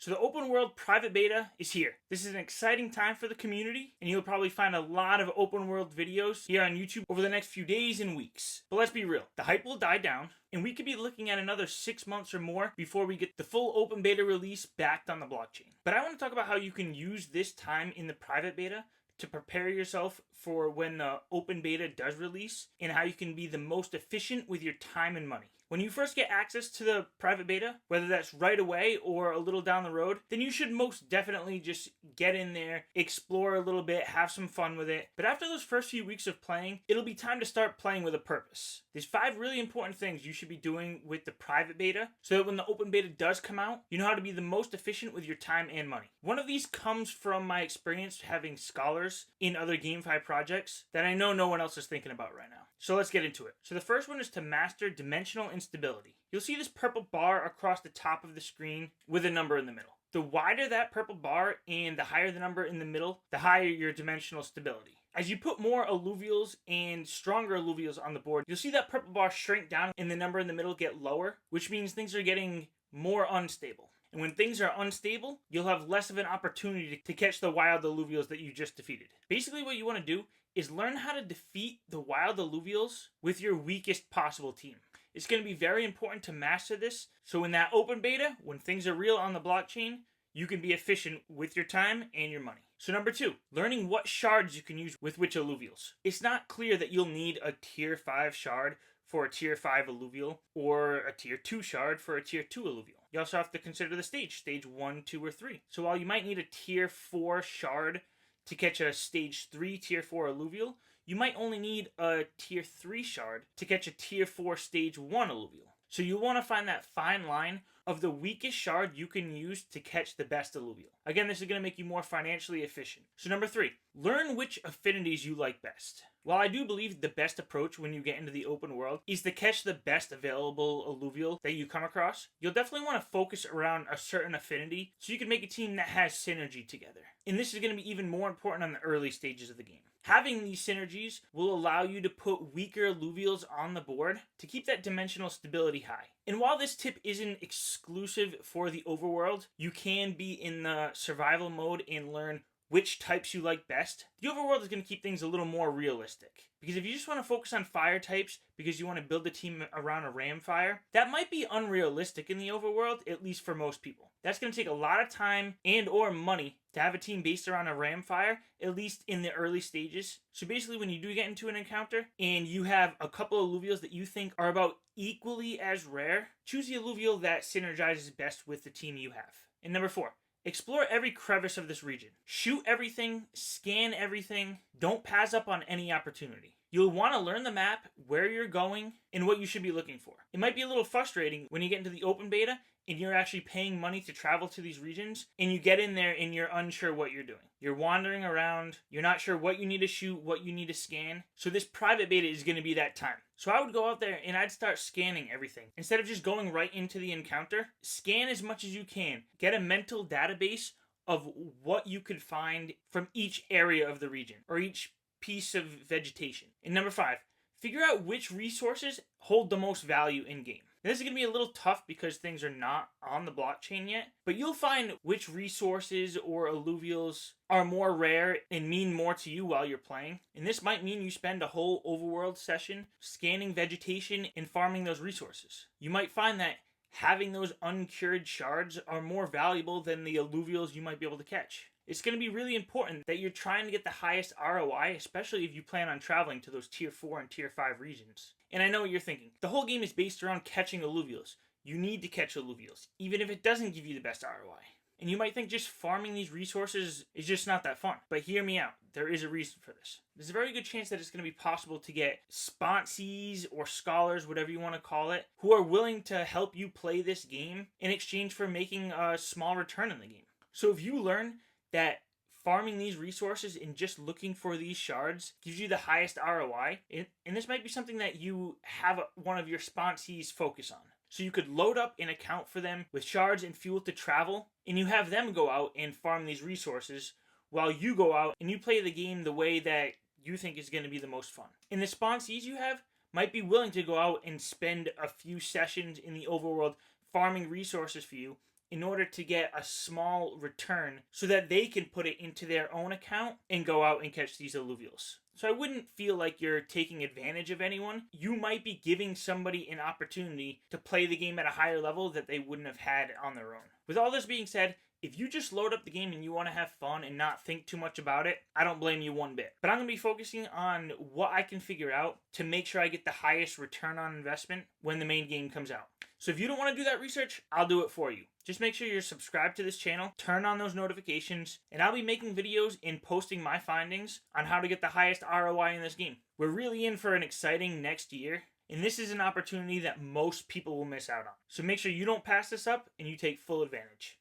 So the open world private beta is here. This is an exciting time for the community, and you'll probably find a lot of open world videos here on YouTube over the next few days and weeks. But let's be real, the hype will die down, and we could be looking at another 6 months or more before we get the full open beta release backed on the blockchain. But I want to talk about how you can use this time in the private beta to prepare yourself for when the open beta does release, and how you can be the most efficient with your time and money. When you first get access to the private beta, whether that's right away or a little down the road, then you should most definitely just get in there, explore a little bit, have some fun with it. But after those first few weeks of playing, it'll be time to start playing with a purpose. There's 5 really important things you should be doing with the private beta so that when the open beta does come out, you know how to be the most efficient with your time and money. One of these comes from my experience having scholars in other GameFi projects that I know no one else is thinking about right now. So let's get into it. So the first one is to master dimensional instability. You'll see this purple bar across the top of the screen with a number in the middle. The wider that purple bar and the higher the number in the middle, the higher your dimensional stability. As you put more alluvials and stronger alluvials on the board, you'll see that purple bar shrink down and the number in the middle get lower, which means things are getting more unstable. And when things are unstable, you'll have less of an opportunity to catch the wild alluvials that you just defeated. Basically what you want to do is learn how to defeat the wild alluvials with your weakest possible team. It's going to be very important to master this, so in that open beta, when things are real on the blockchain, you can be efficient with your time and your money. So number 2, learning what shards you can use with which alluvials. It's not clear that you'll need a tier 5 shard for a tier 5 alluvial or a tier 2 shard for a tier 2 alluvial. You also have to consider the stage 1, 2, or 3. So while you might need a tier 4 shard to catch a stage 3 tier 4 alluvial, you might only need a tier 3 shard to catch a tier 4 stage 1 alluvial. So you want to find that fine line of the weakest shard you can use to catch the best alluvial. Again, this is going to make you more financially efficient. So number 3, learn which affinities you like best. While I do believe the best approach when you get into the open world is to catch the best available alluvial that you come across, you'll definitely want to focus around a certain affinity so you can make a team that has synergy together. And this is going to be even more important on the early stages of the game. Having these synergies will allow you to put weaker alluvials on the board to keep that dimensional stability high. And while this tip isn't exclusive for the overworld, you can be in the survival mode and learn which types you like best. The overworld is going to keep things a little more realistic. Because if you just want to focus on fire types because you want to build a team around a ram fire, that might be unrealistic in the overworld, at least for most people. That's going to take a lot of time and or money to have a team based around a ram fire, at least in the early stages. So basically when you do get into an encounter and you have a couple of alluvials that you think are about equally as rare, choose the alluvial that synergizes best with the team you have. And number 4, explore every crevice of this region. Shoot everything, scan everything, don't pass up on any opportunity. You'll want to learn the map, where you're going, and what you should be looking for. It might be a little frustrating when you get into the open beta and you're actually paying money to travel to these regions, and you get in there and you're unsure what you're doing. You're wandering around, you're not sure what you need to shoot, what you need to scan. So this private beta is going to be that time. So I would go out there and I'd start scanning everything. Instead of just going right into the encounter, scan as much as you can. Get a mental database of what you could find from each area of the region or each piece of vegetation. And number 5, figure out which resources hold the most value in game. Now, this is going to be a little tough because things are not on the blockchain yet, but you'll find which resources or alluvials are more rare and mean more to you while you're playing. And this might mean you spend a whole overworld session scanning vegetation and farming those resources. You might find that having those uncured shards are more valuable than the alluvials you might be able to catch. It's going to be really important that you're trying to get the highest ROI, especially if you plan on traveling to those tier 4 and tier 5 regions. And I know what you're thinking. The whole game is based around catching alluvials. You need to catch alluvials, even if it doesn't give you the best ROI. And you might think just farming these resources is just not that fun. But hear me out. There is a reason for this. There's a very good chance that it's going to be possible to get sponsees or scholars, whatever you want to call it, who are willing to help you play this game in exchange for making a small return in the game. So if you learn that farming these resources and just looking for these shards gives you the highest ROI, and this might be something that you have one of your sponsees focus on. So you could load up an account for them with shards and fuel to travel, and you have them go out and farm these resources while you go out and you play the game the way that you think is going to be the most fun. And the sponsees you have might be willing to go out and spend a few sessions in the overworld farming resources for you in order to get a small return so that they can put it into their own account and go out and catch these alluvials. So I wouldn't feel like you're taking advantage of anyone. You might be giving somebody an opportunity to play the game at a higher level that they wouldn't have had on their own. With all this being said, if you just load up the game and you want to have fun and not think too much about it, I don't blame you one bit. But I'm going to be focusing on what I can figure out to make sure I get the highest return on investment when the main game comes out. So if you don't want to do that research, I'll do it for you. Just make sure you're subscribed to this channel, turn on those notifications, and I'll be making videos and posting my findings on how to get the highest ROI in this game. We're really in for an exciting next year, and this is an opportunity that most people will miss out on. So make sure you don't pass this up and you take full advantage.